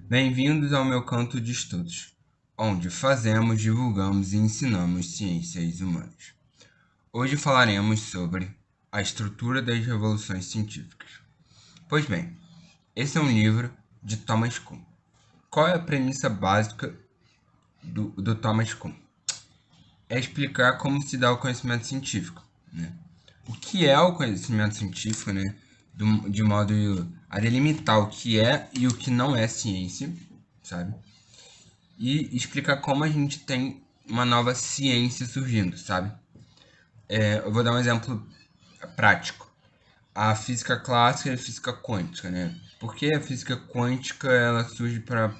Bem-vindos ao meu canto de estudos, onde fazemos, divulgamos e ensinamos ciências humanas. Hoje falaremos sobre a estrutura das revoluções científicas. Pois bem, esse é um livro de Thomas Kuhn. Qual é a premissa básica do Thomas Kuhn? É explicar como se dá o conhecimento científico, né? O que é o conhecimento científico, né? De modo a delimitar o que é e o que não é ciência, sabe? E explicar como a gente tem uma nova ciência surgindo, sabe? Eu vou dar um exemplo prático. A física clássica e a física quântica, né? Por que a física quântica ela surge para...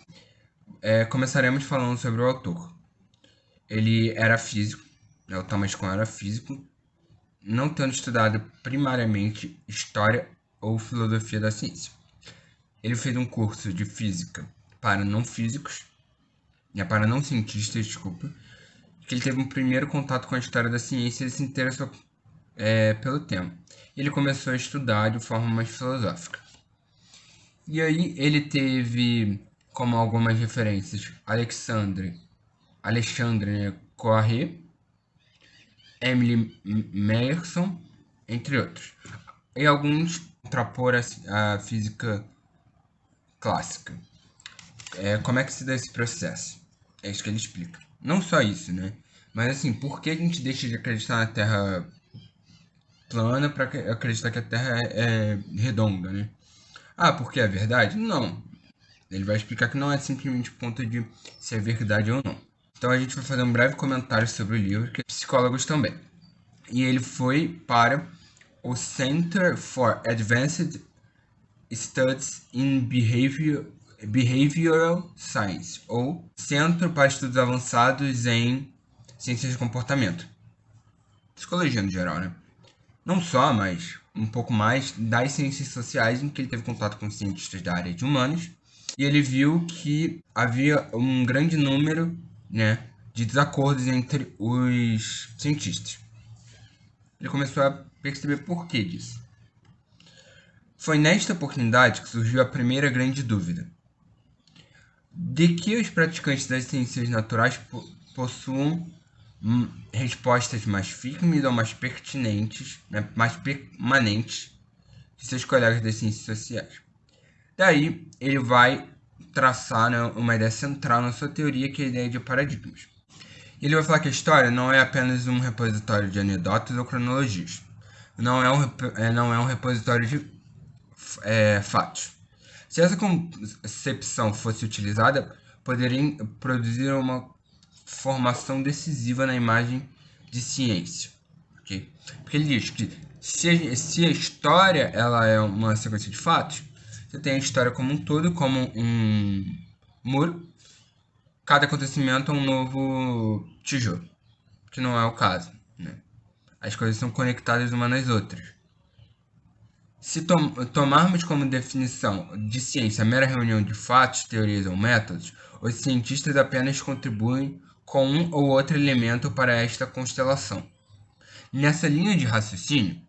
começaremos falando sobre o autor. Ele era físico, né? O Thomas Kuhn era físico, não tendo estudado primariamente história ou filosofia da ciência. Ele fez um curso de física para não físicos, para não cientistas, desculpa, que ele teve um primeiro contato com a história da ciência e se interessou pelo tema. Ele começou a estudar de forma mais filosófica. E aí ele teve como algumas referências Alexandre Koyré, Emily Meyerson, entre outros. E alguns contrapor a física clássica. Como é que se dá esse processo? É isso que ele explica. Não só isso, né? Mas assim, por que a gente deixa de acreditar na Terra plana para acreditar que a Terra é redonda, né? Ah, porque é verdade? Não. Ele vai explicar que não é simplesmente por conta de se é verdade ou não. Então a gente vai fazer um breve comentário sobre o livro, que é psicólogos também. E ele foi para o Center for Advanced Studies in Behavioral Science, ou Centro para Estudos Avançados em Ciências de Comportamento. Psicologia no geral, né? Não só, mas um pouco mais das ciências sociais, em que ele teve contato com cientistas da área de humanos, e ele viu que havia um grande número, né, de desacordos entre os cientistas. Ele começou a perceber por que disso. Foi nesta oportunidade que surgiu a primeira grande dúvida: de que os praticantes das ciências naturais possuam respostas mais firmes ou mais pertinentes, né, mais permanentes que seus colegas das ciências sociais. Daí, ele vai traçar, né, uma ideia central na sua teoria, que é a ideia de paradigmas. Ele vai falar que a história não é apenas um repositório de anedotas ou cronologias. Não é um repositório de fatos. Se essa concepção fosse utilizada, poderia produzir uma formação decisiva na imagem de ciência. Okay? Porque ele diz que se a história ela é uma sequência de fatos, você tem a história como um todo, como um muro. Cada acontecimento é um novo tijolo, que não é o caso, né? As coisas são conectadas umas nas outras. Se tomarmos como definição de ciência a mera reunião de fatos, teorias ou métodos, os cientistas apenas contribuem com um ou outro elemento para esta constelação. Nessa linha de raciocínio,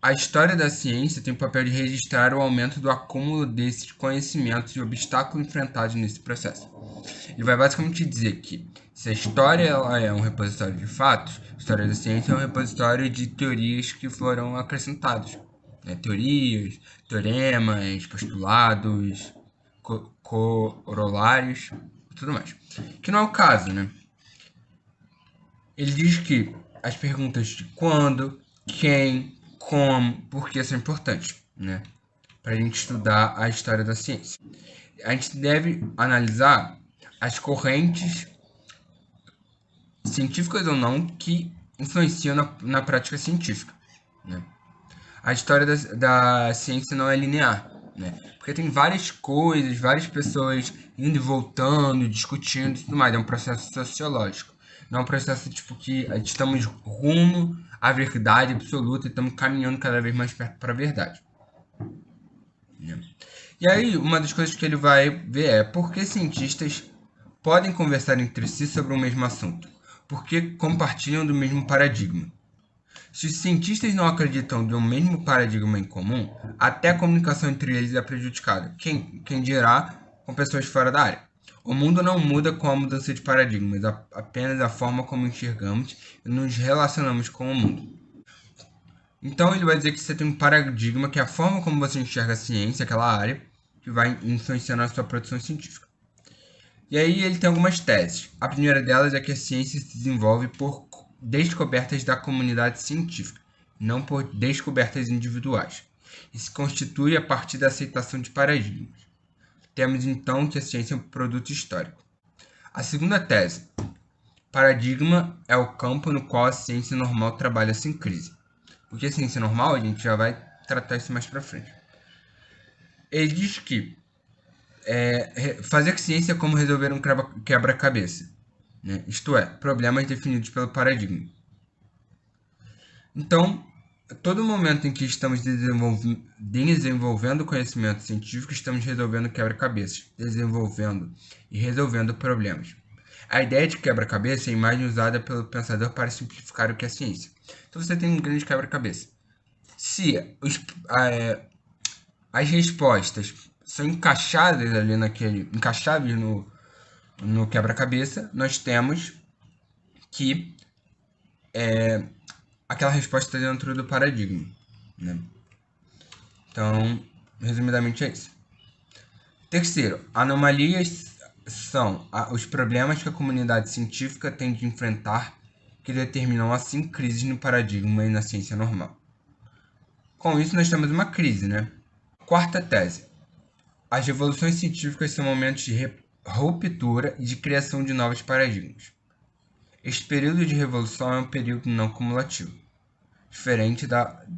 a história da ciência tem o papel de registrar o aumento do acúmulo desses conhecimentos e obstáculos enfrentados nesse processo. Ele vai basicamente dizer que se a história ela é um repositório de fatos, a história da ciência é um repositório de teorias que foram acrescentadas. Né? Teorias, teoremas, postulados, corolários e tudo mais. Que não é o caso, né? Ele diz que as perguntas de quando, quem, como, por que são importantes, né? Para a gente estudar a história da ciência. A gente deve analisar as correntes científicas ou não que influenciam na prática científica, né? A história da ciência não é linear, né? Porque tem várias coisas, várias pessoas indo e voltando, discutindo e tudo mais. É um processo sociológico. Não é um processo tipo que estamos rumo à verdade absoluta e estamos caminhando cada vez mais perto para a verdade, né? E aí, uma das coisas que ele vai ver é por que cientistas podem conversar entre si sobre o mesmo assunto, porque compartilham do mesmo paradigma. Se os cientistas não acreditam de um mesmo paradigma em comum, até a comunicação entre eles é prejudicada. Quem dirá com pessoas fora da área. O mundo não muda com a mudança de paradigmas, apenas a forma como enxergamos e nos relacionamos com o mundo. Então ele vai dizer que você tem um paradigma, que é a forma como você enxerga a ciência, aquela área, que vai influenciando a sua produção científica. E aí ele tem algumas teses. A primeira delas é que a ciência se desenvolve por descobertas da comunidade científica, não por descobertas individuais, e se constitui a partir da aceitação de paradigmas. Temos então que a ciência é um produto histórico. A segunda tese: paradigma é o campo no qual a ciência normal trabalha sem crise. Porque a ciência normal, a gente já vai tratar isso mais para frente. Ele diz que fazer ciência é como resolver um quebra-cabeça, né? Isto é, problemas definidos pelo paradigma. Então, todo momento em que estamos desenvolvendo conhecimento científico, estamos resolvendo quebra-cabeças, desenvolvendo e resolvendo problemas. A ideia de quebra-cabeça é a imagem usada pelo pensador para simplificar o que é ciência. Então você tem um grande quebra-cabeça. Se as respostas são encaixadas ali encaixáveis no quebra-cabeça, nós temos que aquela resposta está dentro do paradigma, né? Então, resumidamente é isso. Terceiro, anomalias são os problemas que a comunidade científica tem de enfrentar, que determinam assim crises no paradigma e na ciência normal. Com isso, nós temos uma crise, né? Quarta tese: as revoluções científicas são momentos de ruptura e de criação de novos paradigmas. Este período de revolução é um período não cumulativo, diferente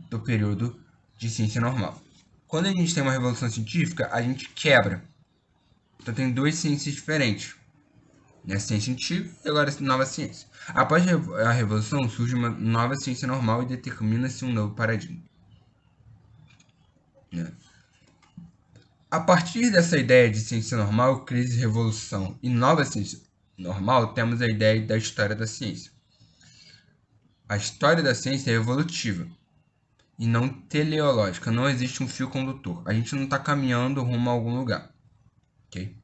do período de ciência normal. Quando a gente tem uma revolução científica, a gente quebra. Então tem duas ciências diferentes, né? A ciência antiga e agora a nova ciência. Após a revolução, surge uma nova ciência normal e determina-se um novo paradigma, né? A partir dessa ideia de ciência normal, crise, revolução e nova ciência normal, temos a ideia da história da ciência. A história da ciência é evolutiva e não teleológica. Não existe um fio condutor. A gente não está caminhando rumo a algum lugar. Ok?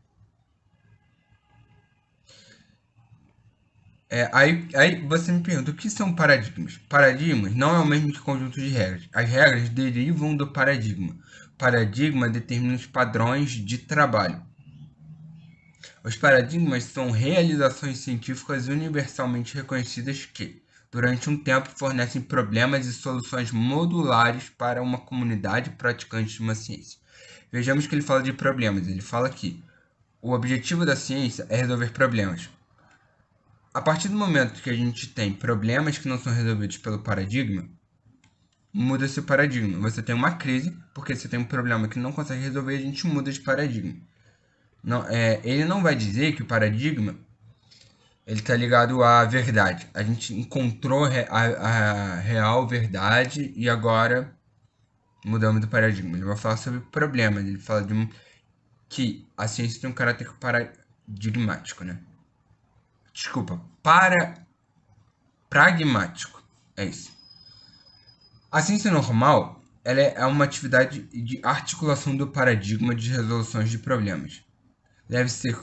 Aí você me pergunta, o que são paradigmas? Paradigmas não é o mesmo que conjunto de regras. As regras derivam do paradigma. O paradigma determina os padrões de trabalho. Os paradigmas são realizações científicas universalmente reconhecidas que, durante um tempo, fornecem problemas e soluções modulares para uma comunidade praticante de uma ciência. Vejamos que ele fala de problemas. Ele fala que o objetivo da ciência é resolver problemas. A partir do momento que a gente tem problemas que não são resolvidos pelo paradigma, muda-se o paradigma. Você tem uma crise, porque você tem um problema que não consegue resolver e a gente muda de paradigma. Não, ele não vai dizer que o paradigma ele está ligado à verdade. A gente encontrou a real verdade e agora mudamos do paradigma. Ele vai falar sobre problemas. Ele fala que a ciência tem um caráter paradigmático, né? Desculpa, pragmático. É isso. A ciência normal ela é uma atividade de articulação do paradigma de resoluções de problemas. Deve ser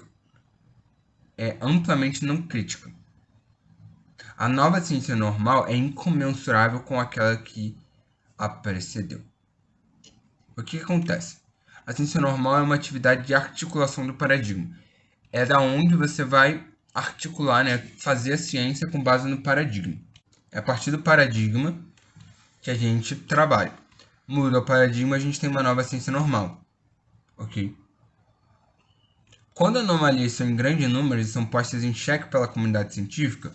amplamente não crítica. A nova ciência normal é incomensurável com aquela que a precedeu. O que acontece? A ciência normal é uma atividade de articulação do paradigma. É da onde você vai articular, né, fazer a ciência com base no paradigma. É a partir do paradigma que a gente trabalha. Muda o paradigma, a gente tem uma nova ciência normal. Ok? Quando anomalias são em grande número e são postas em xeque pela comunidade científica,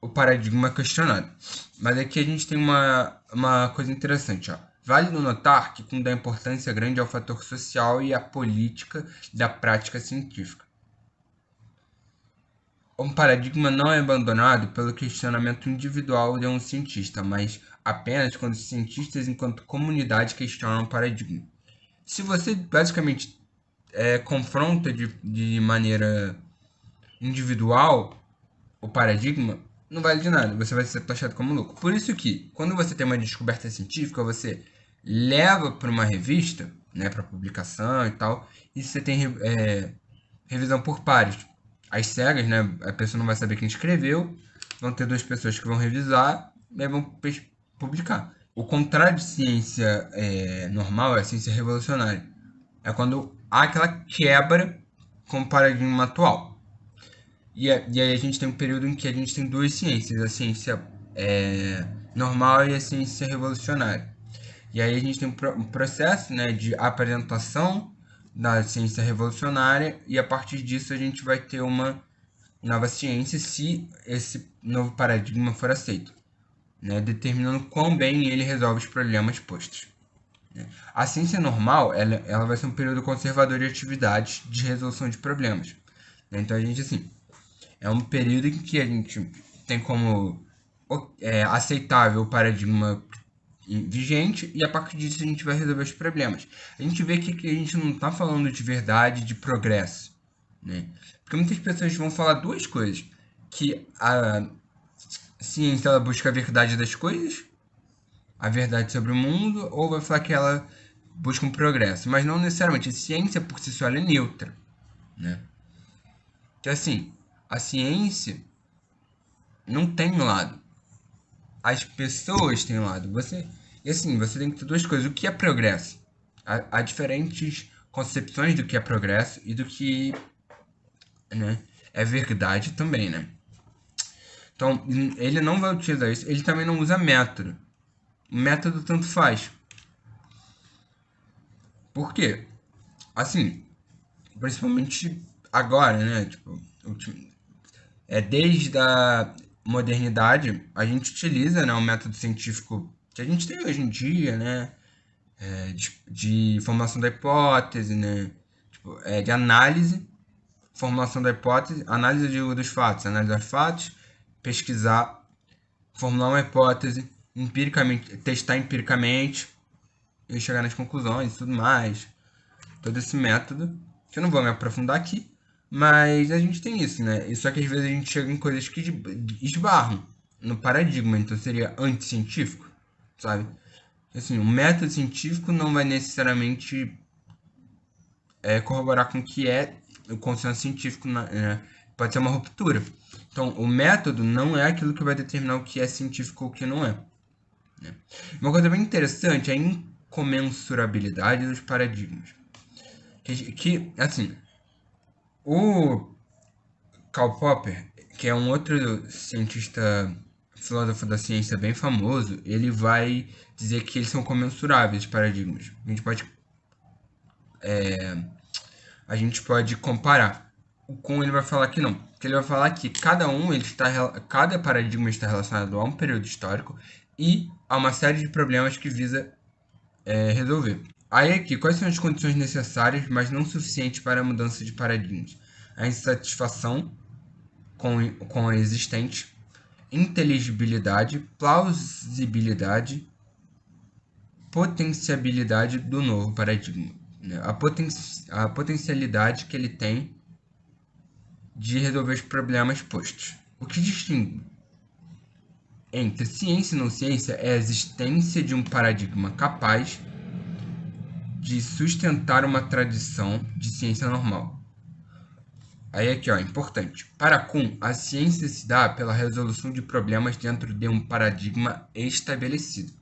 o paradigma é questionado. Mas aqui a gente tem uma coisa interessante. Ó. Vale notar que com dá importância grande ao fator social e à política da prática científica. Um paradigma não é abandonado pelo questionamento individual de um cientista, mas apenas quando os cientistas, enquanto comunidade, questionam o paradigma. Se você basicamente confronta de maneira individual o paradigma, não vale de nada, você vai ser taxado como louco. Por isso que, quando você tem uma descoberta científica, você leva para uma revista, né, para publicação e tal. E você tem revisão por pares. As cegas, né, a pessoa não vai saber quem escreveu, vão ter duas pessoas que vão revisar e aí vão publicar. O contrário de ciência normal é a ciência revolucionária. É quando há aquela quebra com o paradigma atual. E aí a gente tem um período em que a gente tem duas ciências, a ciência normal e a ciência revolucionária. E aí a gente tem um processo, né, de apresentação da ciência revolucionária e a partir disso a gente vai ter uma nova ciência se esse novo paradigma for aceito, né, determinando quão bem ele resolve os problemas postos. A ciência normal ela vai ser um período conservador de atividades de resolução de problemas. Então a gente assim é um período em que a gente tem como aceitável o paradigma vigente e a partir disso a gente vai resolver os problemas. A gente vê que a gente não está falando de verdade, de progresso, né? Porque muitas pessoas vão falar duas coisas, que a ciência ela busca a verdade das coisas, a verdade sobre o mundo, ou vai falar que ela busca um progresso, mas não necessariamente. A ciência por si só ela é neutra, né? Que assim, a ciência não tem lado. As pessoas têm lado. E assim, você tem que ter duas coisas. O que é progresso? Há diferentes concepções do que é progresso e do que, né, é verdade também, né? Então, ele não vai utilizar isso. Ele também não usa método. O método tanto faz. Por quê? Assim, principalmente agora, né? Tipo, desde a modernidade, a gente utiliza, né, um método científico que a gente tem hoje em dia, né? De formulação da hipótese, né? Tipo, de análise, formulação da hipótese, análise dos fatos, análise dos fatos, pesquisar, formular uma hipótese, empiricamente, testar empiricamente e chegar nas conclusões e tudo mais. Todo esse método, que eu não vou me aprofundar aqui, mas a gente tem isso, né? E só que às vezes a gente chega em coisas que esbarram no paradigma, então seria anticientífico, sabe? Assim, o método científico não vai necessariamente corroborar com o que é o consenso científico, pode ser uma ruptura. Então, o método não é aquilo que vai determinar o que é científico ou o que não é. Né? Uma coisa bem interessante é a incomensurabilidade dos paradigmas. Assim, o Karl Popper, que é um outro cientista, filósofo da ciência bem famoso, ele vai dizer que eles são comensuráveis, os paradigmas. A gente pode comparar. Com ele vai falar que não. Que ele vai falar que cada paradigma está relacionado a um período histórico e a uma série de problemas que visa resolver. Aí aqui, quais são as condições necessárias, mas não suficientes para a mudança de paradigmas? A insatisfação com a existente, inteligibilidade, plausibilidade, potenciabilidade do novo paradigma. Né? A potencialidade que ele tem de resolver os problemas postos. O que distingue entre ciência e não ciência é a existência de um paradigma capaz de sustentar uma tradição de ciência normal. Aí aqui, ó, importante. Para Kuhn, a ciência se dá pela resolução de problemas dentro de um paradigma estabelecido.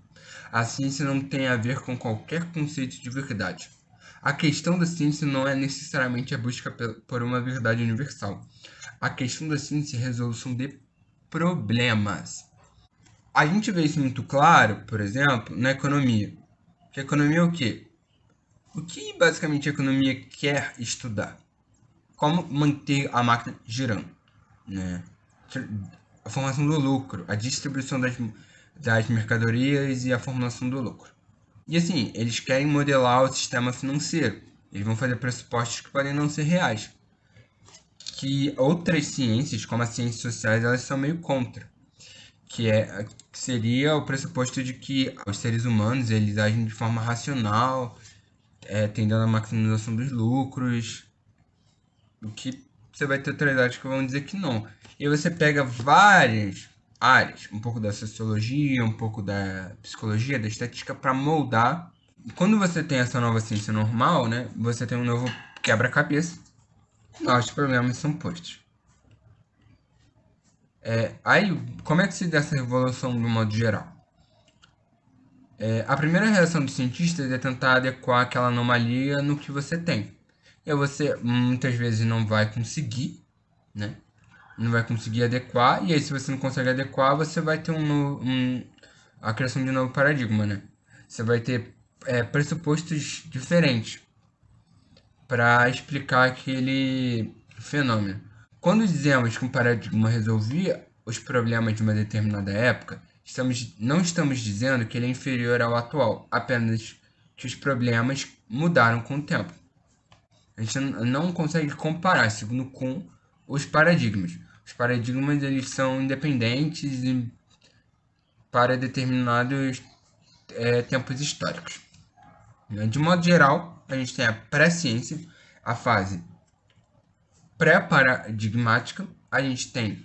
A ciência não tem a ver com qualquer conceito de verdade. A questão da ciência não é necessariamente a busca por uma verdade universal. A questão da ciência é a resolução de problemas. A gente vê isso muito claro, por exemplo, na economia. Que a economia é o quê? O que basicamente a economia quer estudar? Como manter a máquina girando, né? A formação do lucro, a distribuição das mercadorias e a formulação do lucro. E assim, eles querem modelar o sistema financeiro. Eles vão fazer pressupostos que podem não ser reais. Que outras ciências, como as ciências sociais, elas são meio contra. Que seria o pressuposto de que os seres humanos eles agem de forma racional, tendendo à maximização dos lucros, o que você vai ter autoridades que vão dizer que não. E aí você pega várias áreas, um pouco da sociologia, um pouco da psicologia, da estatística, para moldar quando você tem essa nova ciência normal, né, você tem um novo quebra-cabeça, novos problemas são postos. Aí, como é que se dá essa revolução de um modo geral? A primeira reação dos cientistas é tentar adequar aquela anomalia no que você tem. E aí você muitas vezes não vai conseguir, né? Não vai conseguir adequar, e aí se você não consegue adequar, você vai ter a criação de um novo paradigma, né? Você vai ter pressupostos diferentes para explicar aquele fenômeno. Quando dizemos que um paradigma resolvia os problemas de uma determinada época, não estamos dizendo que ele é inferior ao atual, apenas que os problemas mudaram com o tempo. A gente não consegue comparar, segundo com os paradigmas. Os paradigmas eles são independentes para determinados tempos históricos. De modo geral, a gente tem a pré-ciência, a fase pré-paradigmática, a gente tem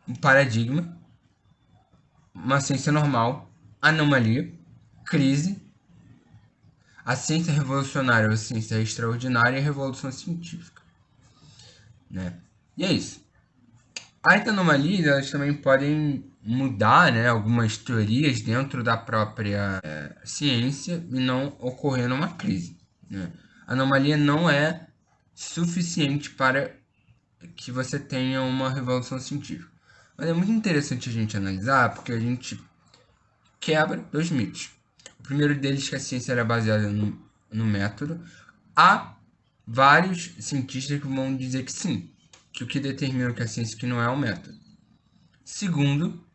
um paradigma, uma ciência normal, anomalia, crise, a ciência revolucionária, a ciência extraordinária e a revolução científica, né? E é isso. As anomalias elas também podem mudar, né, algumas teorias dentro da própria ciência e não ocorrer numa crise, né? A anomalia não é suficiente para que você tenha uma revolução científica. Mas é muito interessante a gente analisar porque a gente quebra dois mitos. O primeiro deles é que a ciência era baseada no método. Há vários cientistas que vão dizer que sim, que o que determina que a ciência que não é o método. Segundo,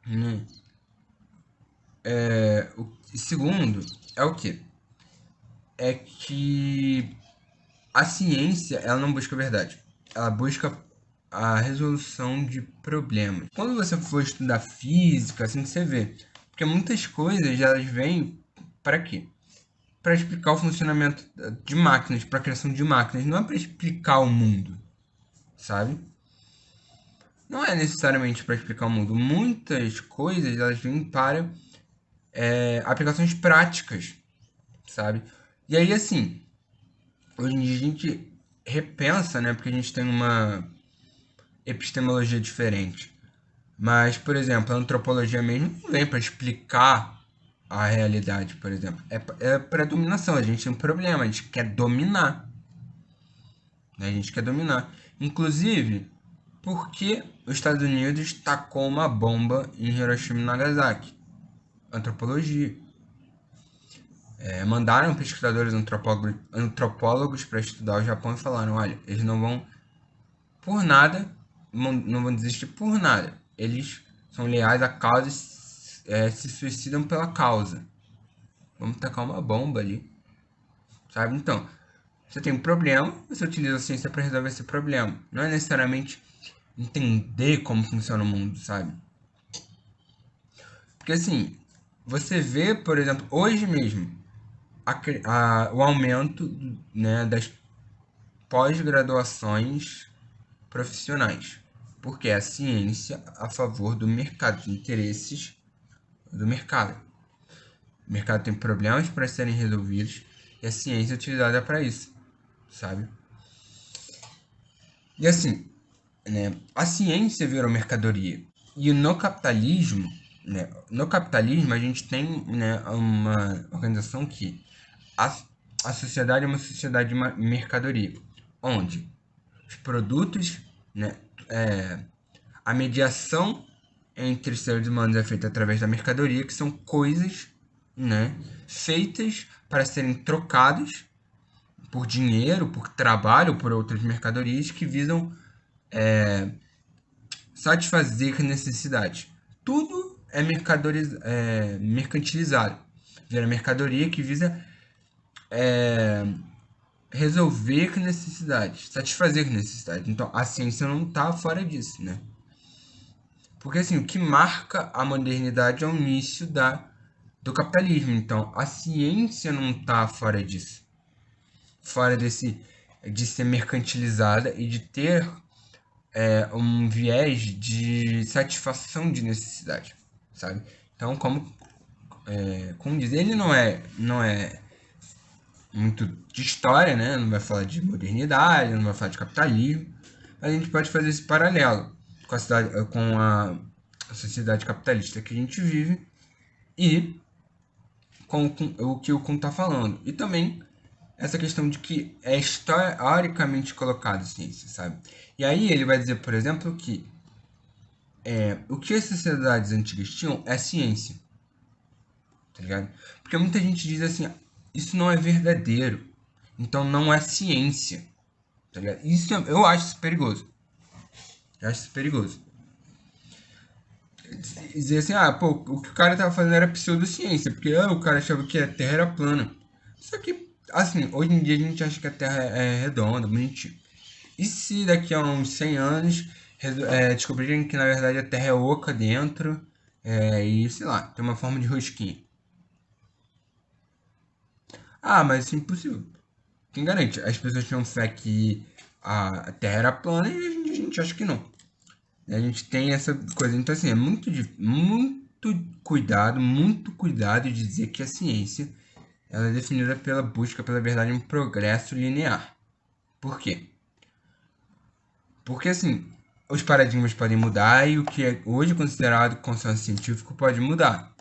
né, segundo é o que? É que a ciência ela não busca a verdade, ela busca a resolução de problemas. Quando você for estudar física, assim que você vê, porque muitas coisas elas vêm para quê? Para explicar o funcionamento de máquinas, para a criação de máquinas, não é para explicar o mundo, sabe? Não é necessariamente para explicar o mundo. Muitas coisas elas vêm para aplicações práticas, sabe? E aí, assim, hoje em dia a gente repensa, né? Porque a gente tem uma epistemologia diferente. Mas, por exemplo, a antropologia mesmo não vem para explicar a realidade, por exemplo. É para dominação. A gente tem um problema, a gente quer dominar. Né? A gente quer dominar. Inclusive, por que os Estados Unidos tacou uma bomba em Hiroshima e Nagasaki? Antropologia. Mandaram pesquisadores antropólogos para estudar o Japão e falaram: olha, eles não vão por nada, não vão desistir por nada. Eles são leais à causa e se suicidam pela causa. Vamos tacar uma bomba ali, sabe? Então, você tem um problema, você utiliza a ciência para resolver esse problema. Não é necessariamente entender como funciona o mundo, sabe? Porque assim, você vê, por exemplo, hoje mesmo, o aumento, né, das pós-graduações profissionais, porque é a ciência a favor do mercado, de interesses do mercado. O mercado tem problemas para serem resolvidos e a ciência é utilizada para isso, sabe? E assim, né, a ciência virou mercadoria. E no capitalismo a gente tem, né, uma organização que a, a sociedade é uma sociedade de mercadoria, onde os produtos, né, a mediação entre os seres humanos é feita através da mercadoria, que são coisas, né, feitas para serem trocadas por dinheiro, por trabalho, por outras mercadorias que visam satisfazer necessidades. Tudo é mercantilizado. Vira mercadoria que visa resolver necessidades, satisfazer necessidades. Então a ciência não está fora disso, né? Porque assim, o que marca a modernidade é o início do capitalismo. Então a ciência não está fora disso. Fora de ser mercantilizada e de ter um viés de satisfação de necessidade, sabe? Então, como como diz, ele não é muito de história, né? Não vai falar de modernidade, não vai falar de capitalismo. A gente pode fazer esse paralelo com a sociedade capitalista que a gente vive e com o que o Kuhn está falando. E também essa questão de que é historicamente colocado ciência, sabe? E aí ele vai dizer, por exemplo, que o que as sociedades antigas tinham é ciência, tá ligado? Porque muita gente diz assim, isso não é verdadeiro, então não é ciência, tá ligado? Eu acho isso perigoso. Eu acho isso perigoso. Dizer assim, pô, o que o cara tava fazendo era pseudociência, porque o cara achava que a Terra era plana. Só que, assim, hoje em dia a gente acha que a Terra é redonda, bonitinho. E se daqui a uns 100 anos descobrirem que na verdade a Terra é oca dentro, e sei lá, tem uma forma de rosquinha? Mas isso é impossível. Quem garante? As pessoas tinham fé que a Terra era plana e a gente acha que não. A gente tem essa coisa. Então, assim, é muito cuidado de dizer que a ciência ela é definida pela busca pela verdade em um progresso linear. Por quê? Porque, assim, os paradigmas podem mudar e o que é hoje considerado consenso científico pode mudar.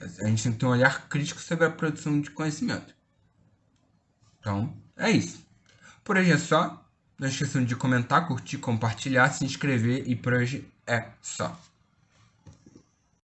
A gente tem que ter um olhar crítico sobre a produção de conhecimento. Então, é isso. Por hoje é só. Não esqueçam de comentar, curtir, compartilhar, se inscrever e por hoje é só.